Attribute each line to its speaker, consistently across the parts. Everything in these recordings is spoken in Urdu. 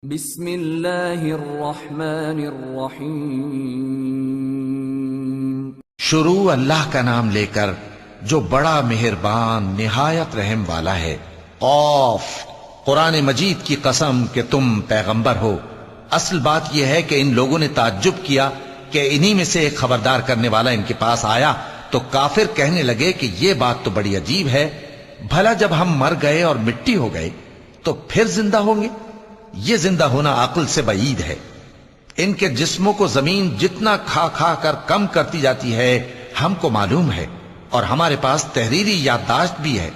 Speaker 1: بسم اللہ الرحمن الرحیم۔
Speaker 2: شروع اللہ کا نام لے کر جو بڑا مہربان نہایت رحم والا ہے۔ قاف، قرآن مجید کی قسم کہ تم پیغمبر ہو۔ اصل بات یہ ہے کہ ان لوگوں نے تعجب کیا کہ انہی میں سے ایک خبردار کرنے والا ان کے پاس آیا تو کافر کہنے لگے کہ یہ بات تو بڑی عجیب ہے، بھلا جب ہم مر گئے اور مٹی ہو گئے تو پھر زندہ ہوں گے؟ یہ زندہ ہونا عقل سے بعید ہے۔ ان کے جسموں کو زمین جتنا کھا کھا کر کم کرتی جاتی ہے ہم کو معلوم ہے، اور ہمارے پاس تحریری یادداشت بھی ہے۔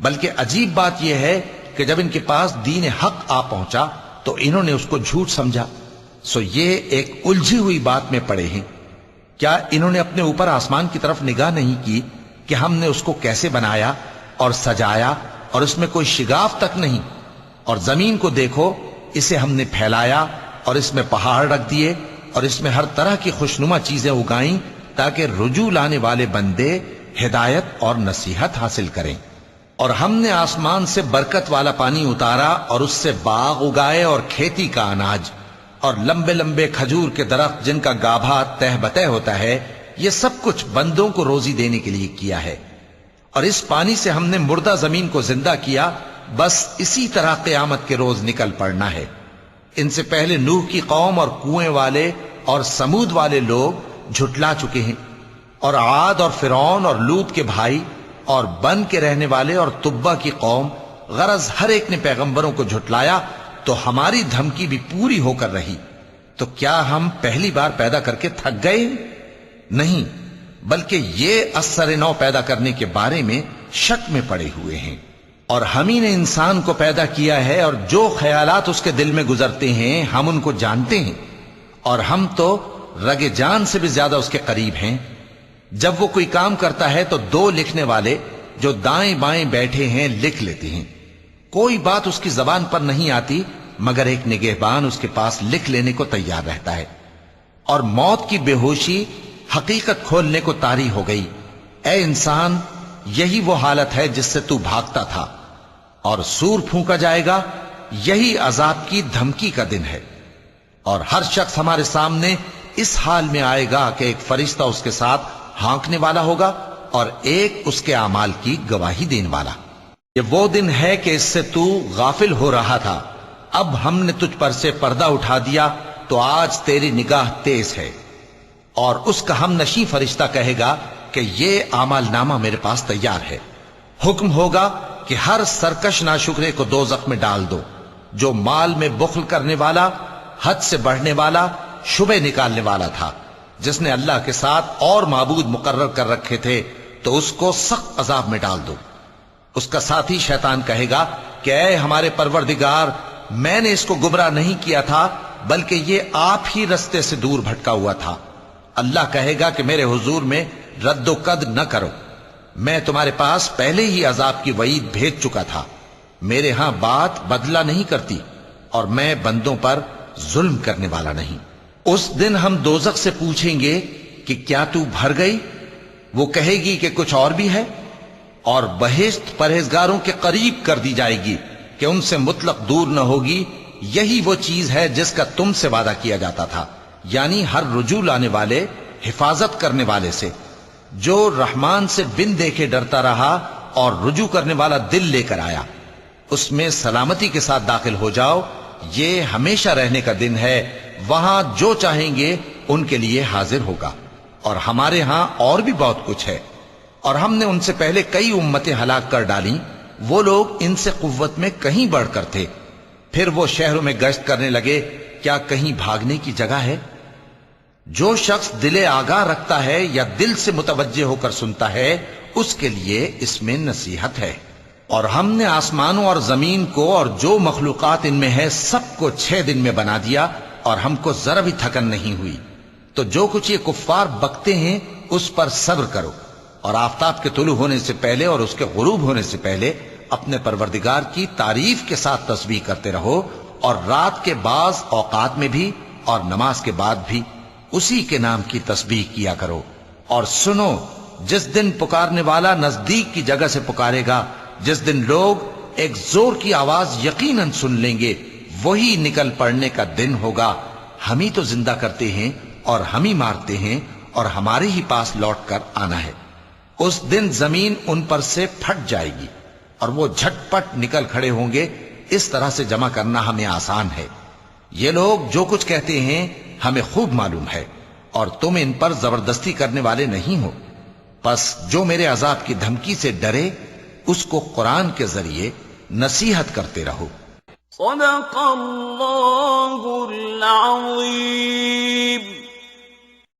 Speaker 2: بلکہ عجیب بات یہ ہے کہ جب ان کے پاس دین حق آ پہنچا تو انہوں نے اس کو جھوٹ سمجھا۔ سو یہ ایک الجھی ہوئی بات میں پڑے ہیں۔ کیا انہوں نے اپنے اوپر آسمان کی طرف نگاہ نہیں کی کہ ہم نے اس کو کیسے بنایا اور سجایا، اور اس میں کوئی شگاف تک نہیں؟ اور زمین کو دیکھو، اسے ہم نے پھیلایا اور اس میں پہاڑ رکھ دیے اور اس میں ہر طرح کی خوشنما چیزیں اگائیں تاکہ رجوع لانے والے بندے ہدایت اور نصیحت حاصل کریں۔ اور ہم نے آسمان سے برکت والا پانی اتارا اور اس سے باغ اگائے اور کھیتی کا اناج اور لمبے لمبے کھجور کے درخت جن کا گابھا تہ بتہ ہوتا ہے۔ یہ سب کچھ بندوں کو روزی دینے کے لیے کیا ہے۔ اور اس پانی سے ہم نے مردہ زمین کو زندہ کیا، بس اسی طرح قیامت کے روز نکل پڑنا ہے۔ ان سے پہلے نوح کی قوم اور کنویں والے اور سمود والے لوگ جھٹلا چکے ہیں، اور عاد اور فرعون اور لوط کے بھائی اور بن کے رہنے والے اور تبا کی قوم، غرض ہر ایک نے پیغمبروں کو جھٹلایا تو ہماری دھمکی بھی پوری ہو کر رہی۔ تو کیا ہم پہلی بار پیدا کر کے تھک گئے؟ نہیں، بلکہ یہ اثر نو پیدا کرنے کے بارے میں شک میں پڑے ہوئے ہیں۔ اور ہم ہی نے انسان کو پیدا کیا ہے، اور جو خیالات اس کے دل میں گزرتے ہیں ہم ان کو جانتے ہیں، اور ہم تو رگ جان سے بھی زیادہ اس کے قریب ہیں۔ جب وہ کوئی کام کرتا ہے تو دو لکھنے والے جو دائیں بائیں بیٹھے ہیں لکھ لیتے ہیں۔ کوئی بات اس کی زبان پر نہیں آتی مگر ایک نگہبان اس کے پاس لکھ لینے کو تیار رہتا ہے۔ اور موت کی بے ہوشی حقیقت کھولنے کو طاری ہو گئی۔ اے انسان، یہی وہ حالت ہے جس سے تو بھاگتا تھا، اور سور پھونکا جائے گا، یہی عذاب کی دھمکی کا دن ہے۔ اور ہر شخص ہمارے سامنے اس حال میں آئے گا کہ ایک فرشتہ اس کے ساتھ ہانکنے والا ہوگا اور ایک اس کے اعمال کی گواہی دینے والا۔ یہ وہ دن ہے کہ اس سے تو غافل ہو رہا تھا، اب ہم نے تجھ پر سے پردہ اٹھا دیا تو آج تیری نگاہ تیز ہے۔ اور اس کا ہم نشیں فرشتہ کہے گا کہ یہ اعمال نامہ میرے پاس تیار ہے۔ حکم ہوگا کہ ہر سرکش ناشکرے کو دوزخ میں ڈال دو، جو مال میں بخل کرنے والا، حد سے بڑھنے والا، شبہ نکالنے والا تھا، جس نے اللہ کے ساتھ اور معبود مقرر کر رکھے تھے، تو اس کو سخت عذاب میں ڈال دو۔ اس کا ساتھی شیطان کہے گا کہ اے ہمارے پروردگار، میں نے اس کو گمراہ نہیں کیا تھا بلکہ یہ آپ ہی رستے سے دور بھٹکا ہوا تھا۔ اللہ کہے گا کہ میرے حضور میں رد و قد نہ کرو، میں تمہارے پاس پہلے ہی عذاب کی وعید بھیج چکا تھا۔ میرے ہاں بات بدلہ نہیں کرتی، اور میں بندوں پر ظلم کرنے والا نہیں۔ اس دن ہم دوزخ سے پوچھیں گے کہ کیا تو بھر گئی؟ وہ کہے گی کہ کچھ اور بھی ہے۔ اور بہشت پرہیزگاروں کے قریب کر دی جائے گی کہ ان سے مطلق دور نہ ہوگی۔ یہی وہ چیز ہے جس کا تم سے وعدہ کیا جاتا تھا، یعنی ہر رجوع لانے والے، حفاظت کرنے والے سے، جو رحمان سے بن دیکھے ڈرتا رہا اور رجوع کرنے والا دل لے کر آیا، اس میں سلامتی کے ساتھ داخل ہو جاؤ۔ یہ ہمیشہ رہنے کا دن ہے، وہاں جو چاہیں گے ان کے لیے حاضر ہوگا۔ اور ہمارے ہاں اور بھی بہت کچھ ہے، اور ہم نے ان سے پہلے کئی امتیں ہلاک کر ڈالیں، وہ لوگ ان سے قوت میں کہیں بڑھ کر تھے۔ پھر وہ شہروں میں گشت کرنے لگے، کیا کہیں بھاگنے کی جگہ ہے؟ جو شخص دل آگاہ رکھتا ہے یا دل سے متوجہ ہو کر سنتا ہے، اس کے لیے اس میں نصیحت ہے۔ اور ہم نے آسمانوں اور زمین کو اور جو مخلوقات ان میں ہے سب کو 6 دن میں بنا دیا، اور ہم کو ذرا بھی تھکن نہیں ہوئی۔ تو جو کچھ یہ کفار بکتے ہیں اس پر صبر کرو، اور آفتاب کے طلوع ہونے سے پہلے اور اس کے غروب ہونے سے پہلے اپنے پروردگار کی تعریف کے ساتھ تسبیح کرتے رہو، اور رات کے بعض اوقات میں بھی اور نماز کے بعد بھی اسی کے نام کی تسبیح کیا کرو۔ اور سنو، جس دن پکارنے والا نزدیک کی جگہ سے پکارے گا، جس دن لوگ ایک زور کی آواز یقیناً سن لیں گے، وہی نکل پڑنے کا دن ہوگا، ہم ہی تو زندہ کرتے ہیں اور ہم ہی مارتے ہیں اور ہمارے ہی پاس لوٹ کر آنا ہے۔ اس دن زمین ان پر سے پھٹ جائے گی اور وہ جھٹ پٹ نکل کھڑے ہوں گے۔ اس طرح سے جمع کرنا ہمیں آسان ہے۔ یہ لوگ جو کچھ کہتے ہیں ہمیں خوب معلوم ہے، اور تم ان پر زبردستی کرنے والے نہیں ہو۔ پس جو میرے عذاب کی دھمکی سے ڈرے اس کو قرآن کے ذریعے نصیحت کرتے رہو۔
Speaker 3: صدق اللہ العظیم۔